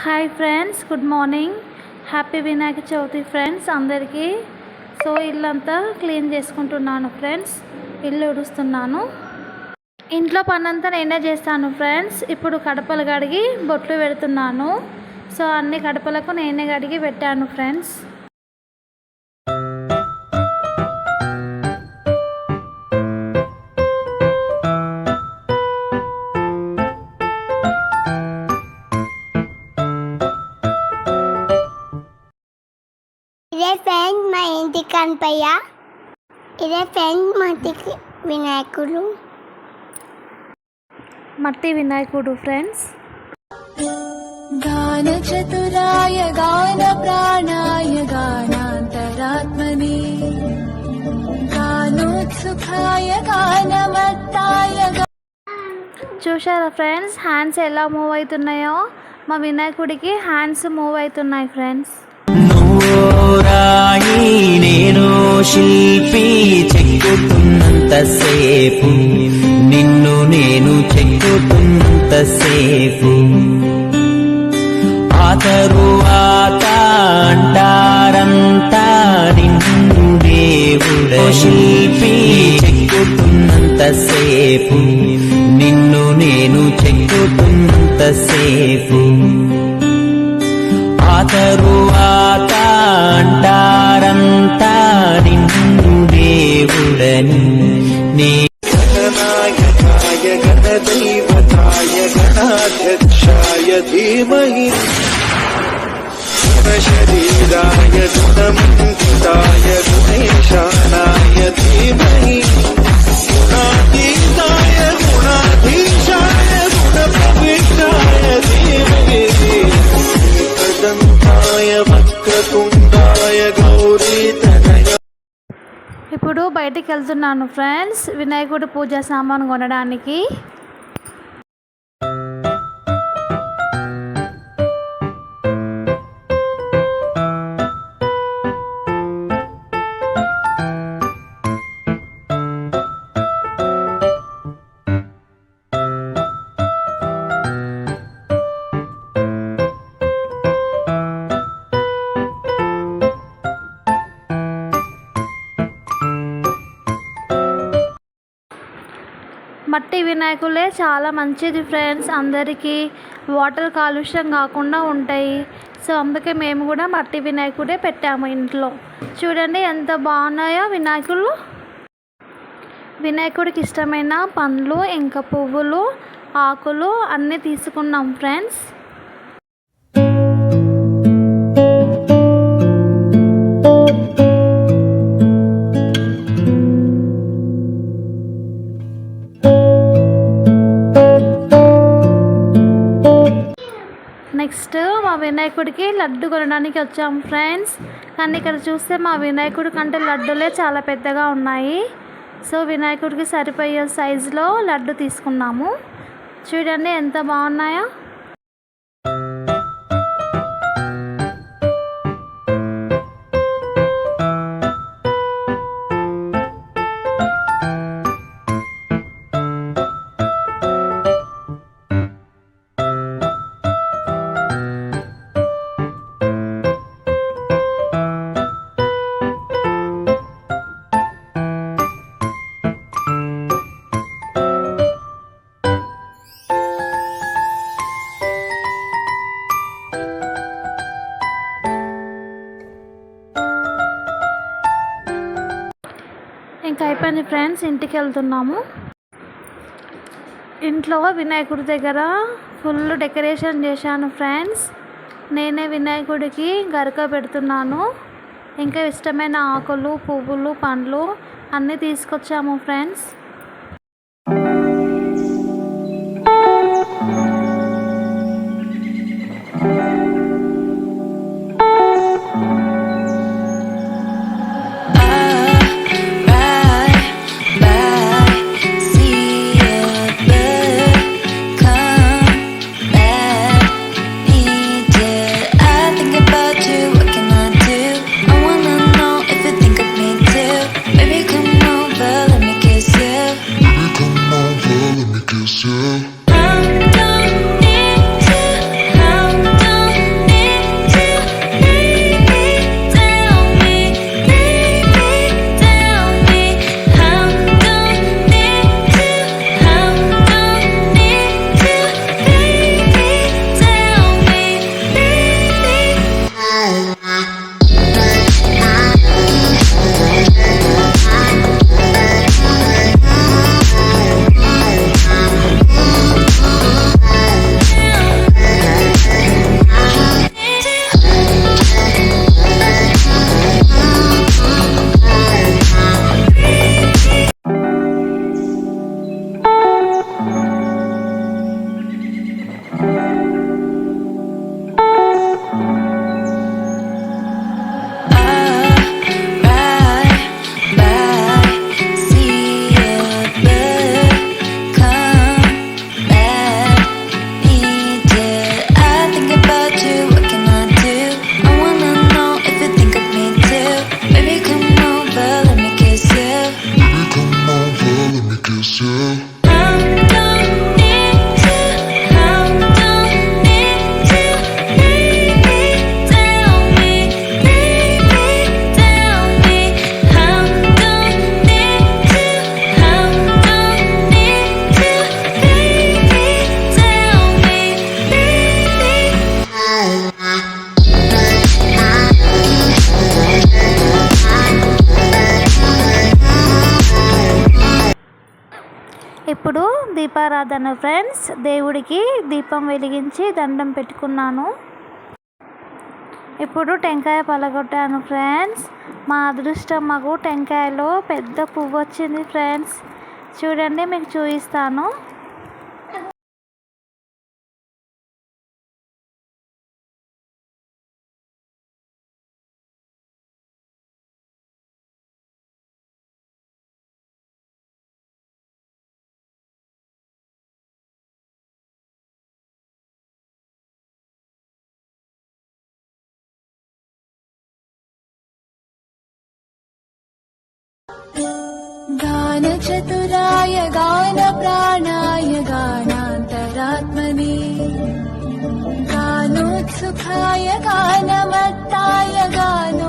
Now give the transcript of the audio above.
Hi friends, good morning. Happy Vinayaka Chavithi friends అందరికీ. So ఇల్లంతా clean చేసుకుంటున్నాను ఫ్రెండ్స్, ఇల్లు ఉడుస్తున్నాను. ఇంట్లో పనంతా నేనే చేస్తాను ఫ్రెండ్స్. ఇప్పుడు కడపలు కడిగి బొట్లు పెడుతున్నాను. సో అన్ని కడపలకు నేనే కడిగి పెట్టాను ఫ్రెండ్స్. ఇదే ఫ్రెండ్ మా ఇంటి కనపయ్య. ఇదే ఫ్రెండ్ మా ఇంటికి వినాయకుడు, మట్టి వినాయకుడు ఫ్రెండ్స్. గాన చతురాయ గాన ప్రాణాయ గానాంతరాత్మనే గానోత్సుకాయ గానమత్తాయ. చూశారా ఫ్రెండ్స్, హ్యాండ్స్ ఎలా మూవ్ అవుతున్నాయో? మా వినాయకుడికి హ్యాండ్స్ మూవ్ అవుతున్నాయి ఫ్రెండ్స్. రాయి నేను శిల్పి, చెక్కుతున్నంతసేపు నిన్ను నేను చెక్కుతున్నంతసేపు ఆ తరువాత అంటారంతా నిన్ను దేవుడే. శిల్పి చెక్కుతున్నంతసేపు నిన్ను నేను చెక్కుతున్నంతసేపు ఆ తరువాత అంటారంతా నిన్ను దేవుడని. గణనాయకాయ గణదైవతాయ గణాధ్యక్షాయ ధీమహి గుణశరీరాయ గుణమండితాయ గుణేశానాయ ధీమహి గుణాతీతాయ గుణాధీశాయ గుణప్రవిష్టాయ ధీమహి దంతాయ వక్రతుండాయ గౌరీతనయ. ఇప్పుడు బయటికి వెళ్తున్నాను ఫ్రెండ్స్, వినాయకుడి పూజ సామాను కొనడానికి. మట్టి వినాయకులే చాలా మంచిది ఫ్రెండ్స్. అందరికీ వాటర్ కాలుష్యం కాకుండా ఉంటాయి. సో అందుకే మేము కూడా మట్టి వినాయకుడే పెట్టాము ఇంట్లో. చూడండి ఎంత బాగున్నాయో వినాయకులు. వినాయకుడికి ఇష్టమైన పండ్లు, ఇంకా పువ్వులు, ఆకులు అన్నీ తీసుకున్నాం ఫ్రెండ్స్. నెక్స్ట్ మా వినాయకుడికి లడ్డు కొనడానికి వచ్చాము ఫ్రెండ్స్. కానీ ఇక్కడ చూస్తే మా వినాయకుడి కంటే లడ్డులే చాలా పెద్దగా ఉన్నాయి. సో వినాయకుడికి సరిపోయే సైజులో లడ్డు తీసుకున్నాము. చూడండి ఎంత బాగున్నాయో. ఇంకా అయిపోయింది ఫ్రెండ్స్, ఇంటికి వెళ్తున్నాము. ఇంట్లో వినాయకుడి దగ్గర ఫుల్ డెకరేషన్ చేశాను ఫ్రెండ్స్. నేనే వినాయకుడికి గరక పెడుతున్నాను. ఇంకా ఇష్టమైన ఆకులు, పువ్వులు, పండ్లు అన్నీ తీసుకొచ్చాము friends. Baby, come over, let me kiss you. దీపారాధన ఫ్రెండ్స్. దేవుడికి దీపం వెలిగించి దండం పెట్టుకున్నాను. ఇప్పుడు టెంకాయ పలగొట్టాను ఫ్రెండ్స్. మా అదృష్టం మాకు టెంకాయలో పెద్ద పువ్వు వచ్చింది ఫ్రెండ్స్. చూడండి, మీకు చూపిస్తాను. गानचतुराय गानप्राणाय गानान्तरात्मने गानोत्सुकाय गानमत्ताय गान